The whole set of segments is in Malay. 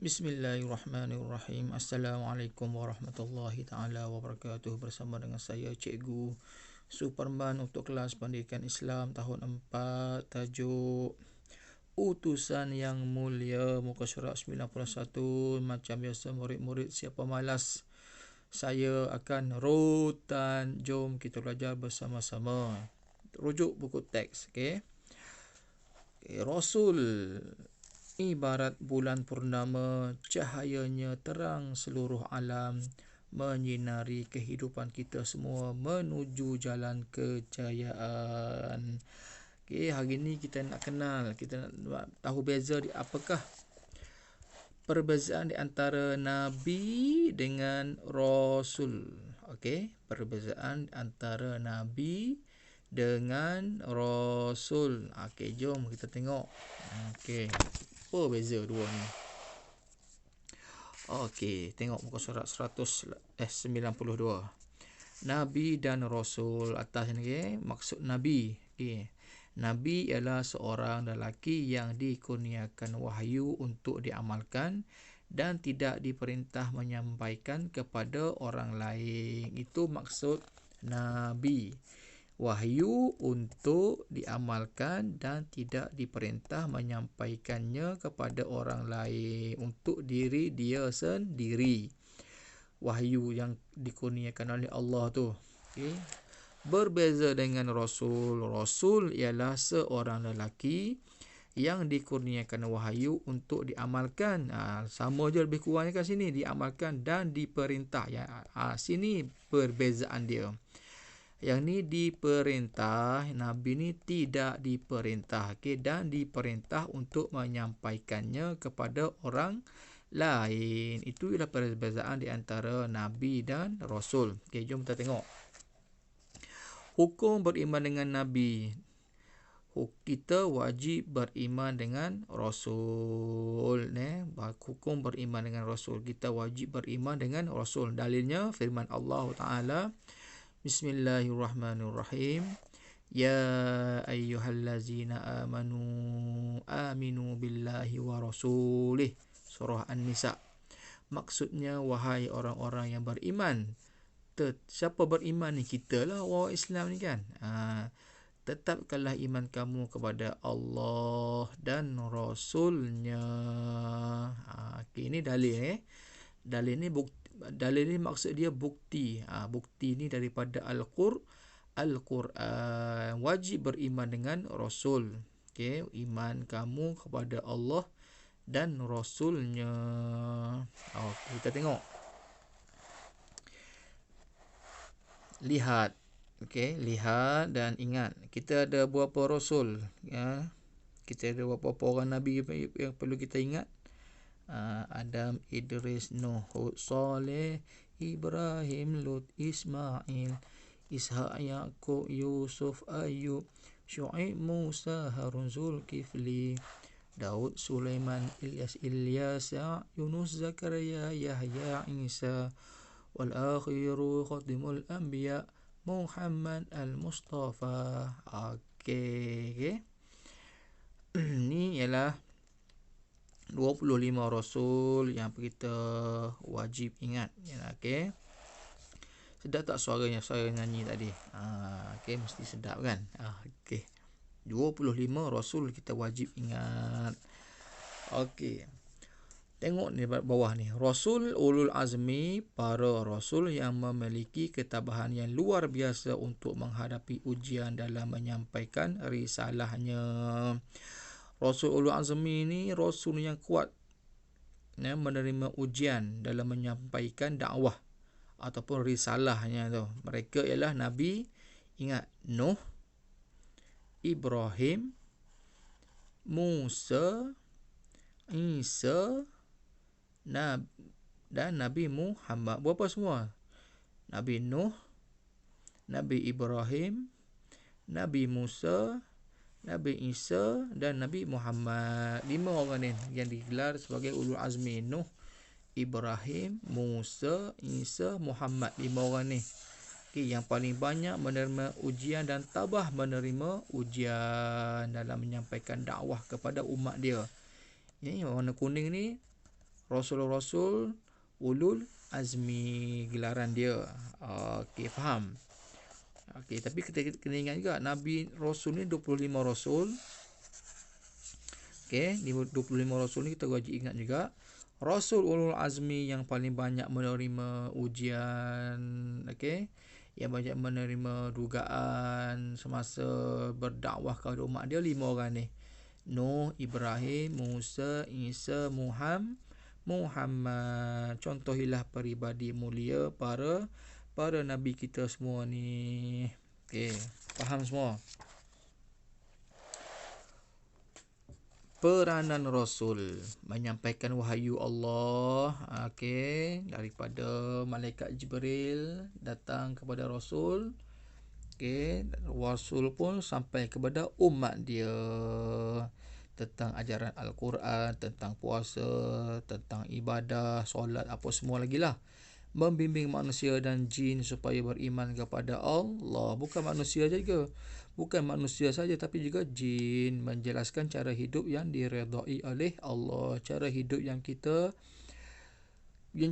Bismillahirrahmanirrahim. Assalamualaikum warahmatullahi taala wabarakatuh. Bersama dengan saya Cikgu Superman untuk kelas Pendidikan Islam tahun 4, tajuk Utusan yang Mulia, muka surat 91. Macam biasa murid-murid siapa malas, saya akan rutan. Jom kita belajar bersama-sama. Rujuk buku teks, okey. Rasul ibarat bulan purnama, cahayanya terang seluruh alam, menyinari kehidupan kita semua menuju jalan kejayaan. Okey, hari ni kita nak kenal, kita nak tahu beza di apakah perbezaan di antara Nabi dengan Rasul. Okey, perbezaan antara Nabi dengan Rasul. Okey, jom kita tengok. Okey, apa beza dua ni? Okey, tengok muka surat 92. Nabi dan Rasul atas ni, okay? Maksud Nabi. Okay. Nabi ialah seorang lelaki yang dikurniakan wahyu untuk diamalkan dan tidak diperintah menyampaikan kepada orang lain. Itu maksud Nabi. Wahyu untuk diamalkan dan tidak diperintah menyampaikannya kepada orang lain, untuk diri dia sendiri. Wahyu yang dikurniakan oleh Allah tu. Okay. Berbeza dengan Rasul. Rasul ialah seorang lelaki yang dikurniakan wahyu untuk diamalkan. Sama je lebih kurangnya kat sini, diamalkan dan diperintah. Sini perbezaan dia. Yang ni diperintah, Nabi ni tidak diperintah. Okay? Dan diperintah untuk menyampaikannya kepada orang lain. Itu ialah perbezaan di antara Nabi dan Rasul. Okay, jom kita tengok. Hukum beriman dengan Nabi. Kita wajib beriman dengan Rasul. Hukum beriman dengan Rasul. Kita wajib beriman dengan Rasul. Dalilnya firman Allah Ta'ala. Bismillahirrahmanirrahim. Ya ayyuhallazina aminu billahi wa rasulih. Surah An-Nisa. Maksudnya, wahai orang-orang yang beriman. Siapa beriman ni? Kita lah orang Islam ni kan. Tetapkanlah iman kamu kepada Allah dan Rasulnya. Okay, ini dalil. Dalil ni bukti. Dalil ni maksud dia bukti. Bukti ni daripada Al-Quran. Wajib beriman dengan Rasul. Okay, iman kamu kepada Allah dan Rasulnya. Kita tengok. Lihat. Okay, lihat dan ingat. Kita ada berapa Rasul. Kita ada berapa orang Nabi yang perlu kita ingat. Adam, Idris, Nuh, Hud, Saleh, Ibrahim, Lut, Ismail, Ishaq, Yaqub, Yusuf, Ayub, Syuaib, Musa, Harun, Zulkifli, Daud, Sulaiman, Ilyas, Yunus, Zakaria, Yahya, Isa, wal akhiru khatimul anbiya, Muhammad al-Mustafa. Okay. Ni ialah 25 Rasul yang kita wajib ingat. Okay. Sedap tak suaranya? Suara nyanyi tadi. Okay, mesti sedap kan? Okay. 25 Rasul kita wajib ingat. Okay. Tengok ni bawah ni. Rasul ulul azmi, para Rasul yang memiliki ketabahan yang luar biasa untuk menghadapi ujian dalam menyampaikan risalahnya. Rasul ulul azmi ni Rasul yang kuat menerima ujian dalam menyampaikan dakwah ataupun risalahnya tu. Mereka ialah Nabi, ingat, Nuh, Ibrahim, Musa, Isa, dan Nabi Muhammad. Berapa semua? Nabi Nuh, Nabi Ibrahim, Nabi Musa, Nabi Isa dan Nabi Muhammad. 5 orang ni yang digelar sebagai ulul azmi. Nuh, Ibrahim, Musa, Isa, Muhammad. 5 orang ni. Okay, yang paling banyak menerima ujian dan tabah menerima ujian dalam menyampaikan dakwah kepada umat dia. Ini warna kuning ni Rasul-rasul ulul azmi gelaran dia. Okey, faham? Okey, tapi kita kena ingat juga Nabi Rasul ni 25 Rasul. Okey, 25 Rasul ni kita wajib ingat juga Rasul ulul azmi yang paling banyak menerima ujian, okey, yang banyak menerima dugaan semasa berdakwah kepada umat dia 5 orang ni. Nuh, Ibrahim, Musa, Isa, Muhammad. Contohilah peribadi mulia para nabi kita semua ni. Okey, faham semua? Peranan Rasul menyampaikan wahyu Allah, okey, daripada malaikat Jibril datang kepada Rasul. Okey, Rasul pun sampai kepada umat dia tentang ajaran Al-Quran, tentang puasa, tentang ibadah, solat, apa semua lagi lah. Membimbing manusia dan jin supaya beriman kepada Allah. Bukan manusia saja, bukan manusia saja, tapi juga jin. Menjelaskan cara hidup yang diredai oleh Allah, cara hidup yang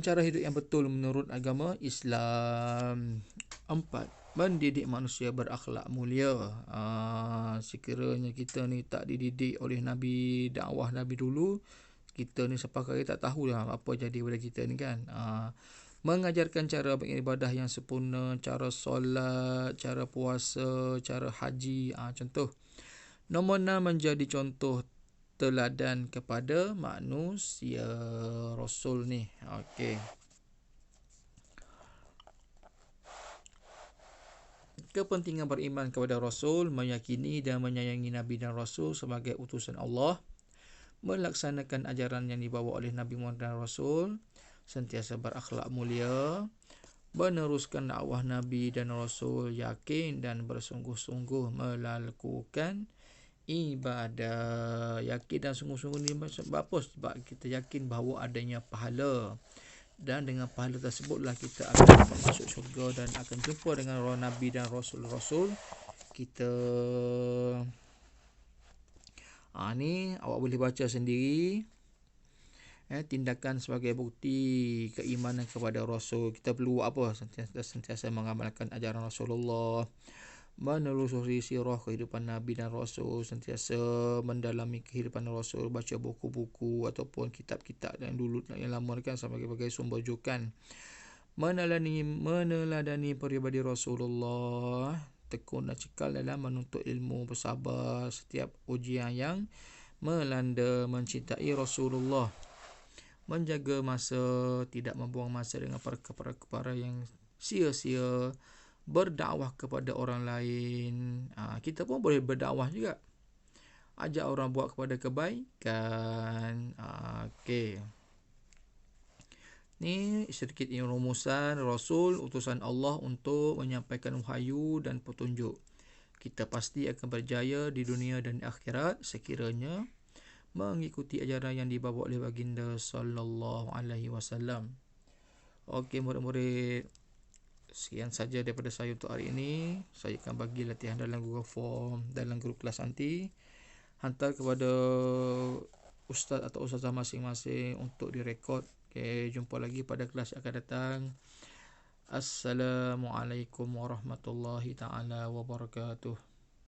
cara hidup yang betul menurut agama Islam. 4. Mendidik manusia berakhlak mulia. Sekiranya kita ni tak dididik oleh Nabi, dakwah Nabi dulu, kita ni sepakat tak tahulah apa jadi pada kita ni kan. Mengajarkan cara beribadah yang sempurna, cara solat, cara puasa, cara haji. Contoh. Nombor 6, menjadi contoh teladan kepada manusia. Rasul ni. Okey. Kepentingan beriman kepada Rasul, meyakini dan menyayangi Nabi dan Rasul sebagai utusan Allah, melaksanakan ajaran yang dibawa oleh Nabi Muhammad dan Rasul, sentiasa berakhlak mulia, meneruskan dakwah Nabi dan Rasul, yakin dan bersungguh-sungguh melakukan ibadah. Yakin dan sungguh-sungguh ni sebab apa? Sebab kita yakin bahawa adanya pahala, dan dengan pahala tersebutlah kita akan masuk syurga dan akan jumpa dengan roh Nabi dan Rasul-Rasul kita. Ni awak boleh baca sendiri. Tindakan sebagai bukti keimanan kepada Rasul. Kita perlu apa? Sentiasa mengamalkan ajaran Rasulullah, menelusuri sirah kehidupan Nabi dan Rasul, sentiasa mendalami kehidupan Rasul, baca buku-buku ataupun kitab-kitab yang dulu yang lama kan sebagai sumber rujukan. Meneladani peribadi Rasulullah, tekun dan cekal dalam menuntut ilmu, bersabar setiap ujian yang melanda, mencintai Rasulullah, menjaga masa, tidak membuang masa dengan perkara-perkara yang sia-sia, berdakwah kepada orang lain. Kita pun boleh berdakwah juga, ajak orang buat kepada kebaikan. Okey. Ni sedikit rumusan Rasul utusan Allah untuk menyampaikan wahyu dan petunjuk. Kita pasti akan berjaya di dunia dan akhirat sekiranya mengikuti ajaran yang dibawa oleh baginda sallallahu alaihi wasallam. Okey murid-murid, sekian saja daripada saya untuk hari ini. Saya akan bagi latihan dalam Google Form dalam grup kelas nanti. Hantar kepada ustaz atau ustazah masing-masing untuk direkod. Okey, jumpa lagi pada kelas yang akan datang. Assalamualaikum warahmatullahi taala wabarakatuh.